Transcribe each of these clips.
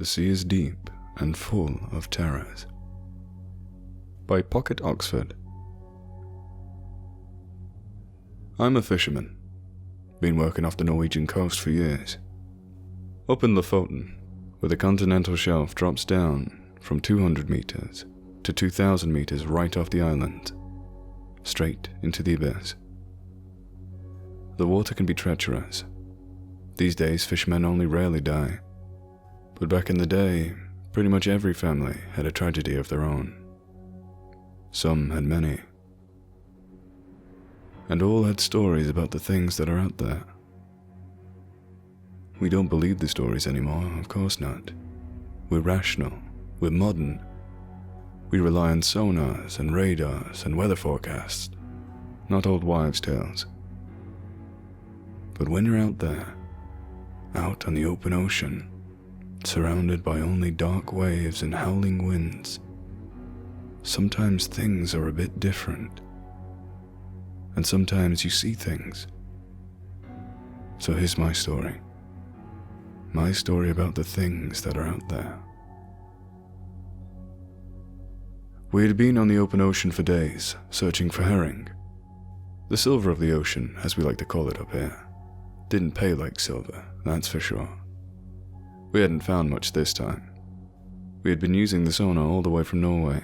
The sea is deep and full of terrors. By PocketOxford. I'm a fisherman. Been working off the Norwegian coast for years. Up in Lofoten, where the continental shelf drops down from 200 meters to 2,000 meters right off the island, straight into the abyss. The water can be treacherous. These days, fishermen only rarely die. But back in the day, pretty much every family had a tragedy of their own. Some had many. And all had stories about the things that are out there. We don't believe the stories anymore, of course not. We're rational, we're modern. We rely on sonars and radars and weather forecasts, not old wives' tales. But when you're out there, out on the open ocean, surrounded by only dark waves and howling winds, sometimes things are a bit different. And sometimes you see things. So here's my story. My story about the things that are out there. We had been on the open ocean for days, searching for herring. The silver of the ocean, as we like to call it up here, didn't pay like silver, that's for sure. We hadn't found much this time. We had been using the sonar all the way from Norway,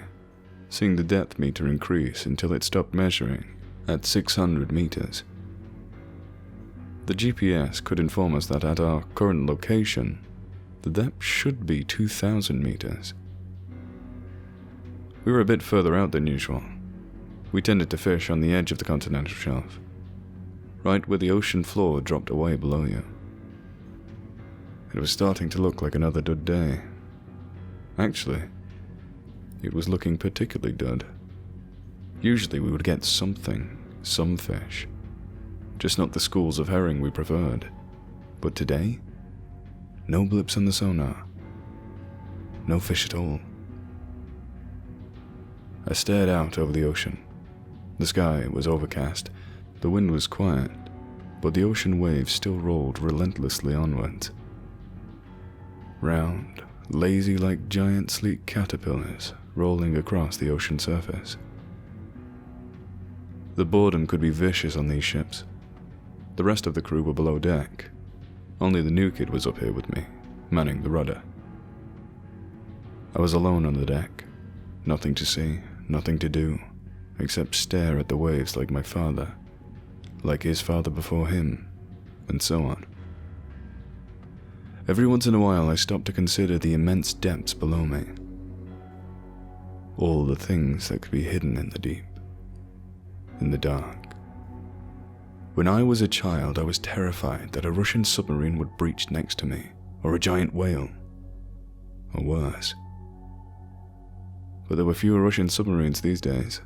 seeing the depth meter increase until it stopped measuring at 600 meters. The GPS could inform us that at our current location, the depth should be 2,000 meters. We were a bit further out than usual. We tended to fish on the edge of the continental shelf, right where the ocean floor dropped away below you. It was starting to look like another dud day. Actually, it was looking particularly dud. Usually we would get something, some fish, just not the schools of herring we preferred. But today, no blips on the sonar, no fish at all. I stared out over the ocean. The sky was overcast, the wind was quiet, but the ocean waves still rolled relentlessly onwards. Round, lazy like giant sleek caterpillars rolling across the ocean surface. The boredom could be vicious on these ships. The rest of the crew were below deck. Only the new kid was up here with me, manning the rudder. I was alone on the deck. Nothing to see, nothing to do, except stare at the waves like my father, like his father before him, and so on. Every once in a while I stopped to consider the immense depths below me. All the things that could be hidden in the deep, in the dark. When I was a child, I was terrified that a Russian submarine would breach next to me, or a giant whale, or worse. But there were fewer Russian submarines these days,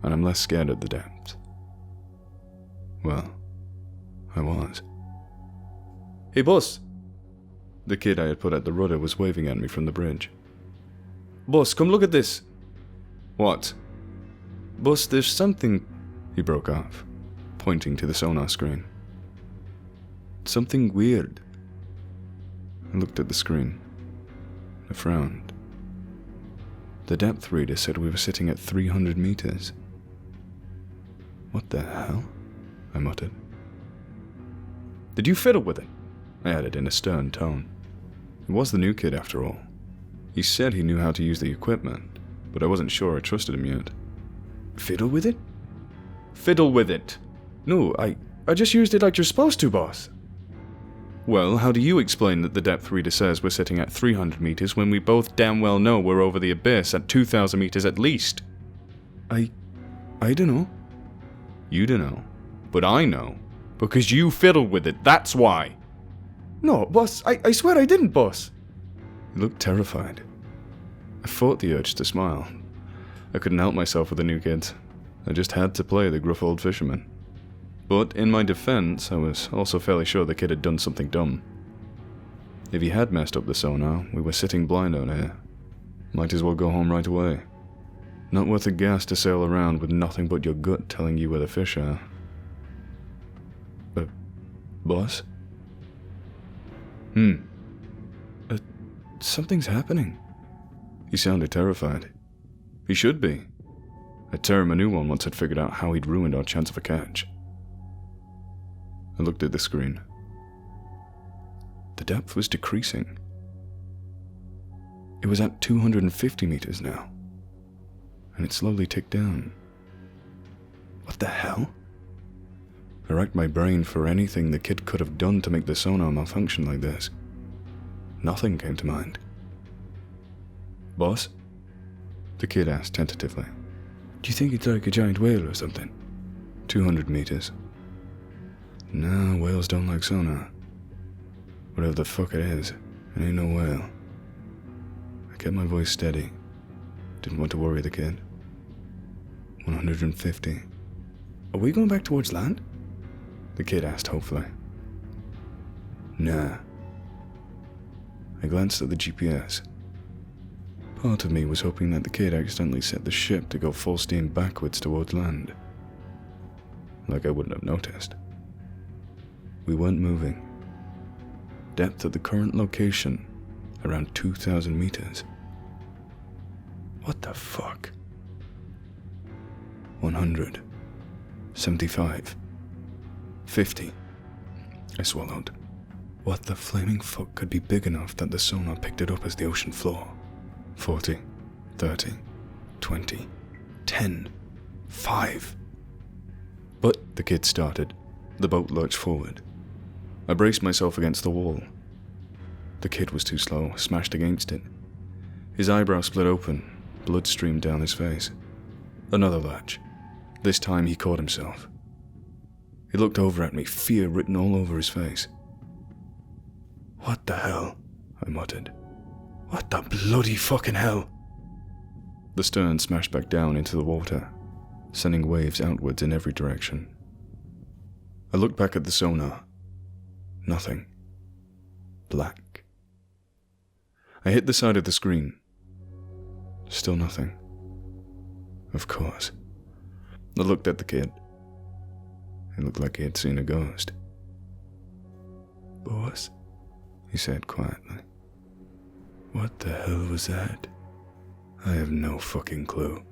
and I'm less scared at the depths. Well, I was. "Hey boss!" The kid I had put at the rudder was waving at me from the bridge. "Boss, come look at this!" "What?" "Boss, there's something..." He broke off, pointing to the sonar screen. "Something weird." I looked at the screen. I frowned. The depth reader said we were sitting at 300 meters. "What the hell?" I muttered. "Did you fiddle with it?" I added in a stern tone. It was the new kid after all. He said he knew how to use the equipment, but I wasn't sure I trusted him yet. "Fiddle with it?" "Fiddle with it!" "No, I just used it like you're supposed to, boss." "Well, how do you explain that the depth reader says we're sitting at 300 meters when we both damn well know we're over the abyss at 2,000 meters at least?" I dunno." "You dunno, but I know, because you fiddled with it, that's why." "No, boss, I swear I didn't, boss." He looked terrified. I fought the urge to smile. I couldn't help myself with the new kids. I just had to play the gruff old fisherman. But in my defense, I was also fairly sure the kid had done something dumb. If he had messed up the sonar, we were sitting blind out here. Might as well go home right away. Not worth the gas to sail around with nothing but your gut telling you where the fish are. Boss? Something's happening. He sounded terrified. He should be. A term a new one once had figured out how he'd ruined our chance of a catch. I looked at the screen. The depth was decreasing. It was at 250 meters now, and it slowly ticked down. What the hell? I racked my brain for anything the kid could have done to make the sonar malfunction like this. Nothing came to mind. Boss? The kid asked tentatively. Do you think it's like a giant whale or something? 200 meters. Nah, whales don't like sonar. Whatever the fuck it is, it ain't no whale. I kept my voice steady. Didn't want to worry the kid. 150. Are we going back towards land? The kid asked hopefully. Nah. I glanced at the GPS. Part of me was hoping that the kid accidentally set the ship to go full steam backwards towards land. Like I wouldn't have noticed. We weren't moving. Depth at the current location, around 2,000 meters. What the fuck? 100. 75. 50. I swallowed. What the flaming fuck could be big enough that the sonar picked it up as the ocean floor? 40. 30. 20. 10. 5. But the kid started. The boat lurched forward. I braced myself against the wall. The kid was too slow, smashed against it. His eyebrow split open, blood streamed down his face. Another lurch. This time he caught himself. He looked over at me, fear written all over his face. What the hell? I muttered. What the bloody fucking hell? The stern smashed back down into the water, sending waves outwards in every direction. I looked back at the sonar. Nothing. Black. I hit the side of the screen. Still nothing. Of course. I looked at the kid. It looked like he had seen a ghost. Boss, he said quietly. What the hell was that? I have no fucking clue,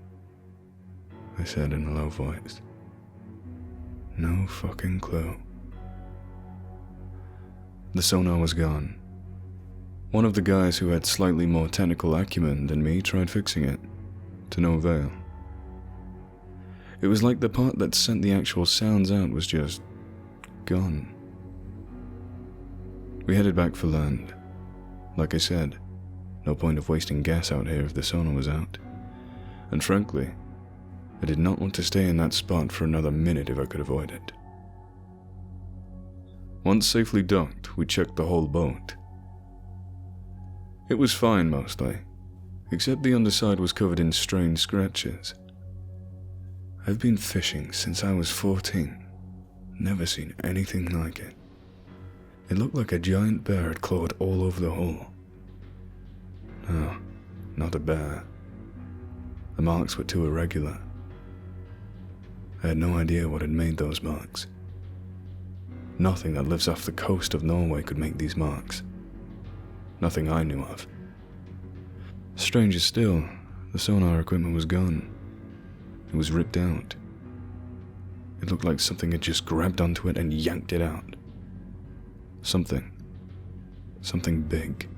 I said in a low voice. No fucking clue. The sonar was gone. One of the guys who had slightly more technical acumen than me tried fixing it, to no avail. It was like the part that sent the actual sounds out was just gone. We headed back for land. Like I said, no point of wasting gas out here if the sonar was out. And frankly, I did not want to stay in that spot for another minute if I could avoid it. Once safely docked, we checked the whole boat. It was fine mostly, except the underside was covered in strange scratches. I've been fishing since I was 14. Never seen anything like it. It looked like a giant bear had clawed all over the hull. No, not a bear. The marks were too irregular. I had no idea what had made those marks. Nothing that lives off the coast of Norway could make these marks. Nothing I knew of. Stranger still, the sonar equipment was gone. It was ripped out. It looked like something had just grabbed onto it and yanked it out. Something big.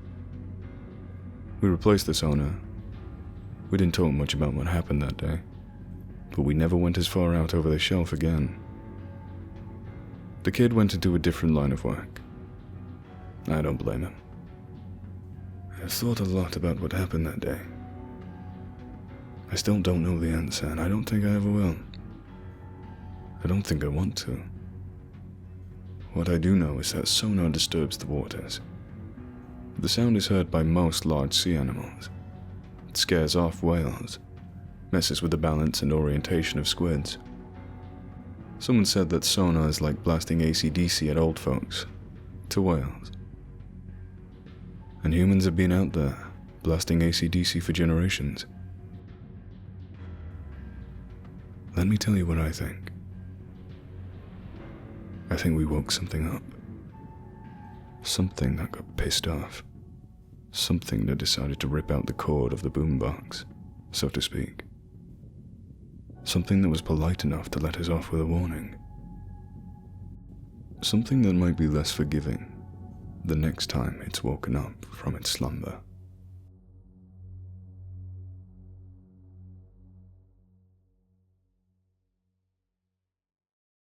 We replaced the sonar. We didn't talk much about what happened that day, but we never went as far out over the shelf again. The kid went into a different line of work. I don't blame him. I've thought a lot about what happened that day. I still don't know the answer, and I don't think I ever will. I don't think I want to. What I do know is that sonar disturbs the waters. The sound is heard by most large sea animals. It scares off whales, messes with the balance and orientation of squids. Someone said that sonar is like blasting AC/DC at old folks, to whales. And humans have been out there, blasting AC/DC for generations. Let me tell you what I think. I think we woke something up. Something that got pissed off. Something that decided to rip out the cord of the boombox, so to speak. Something that was polite enough to let us off with a warning. Something that might be less forgiving the next time it's woken up from its slumber.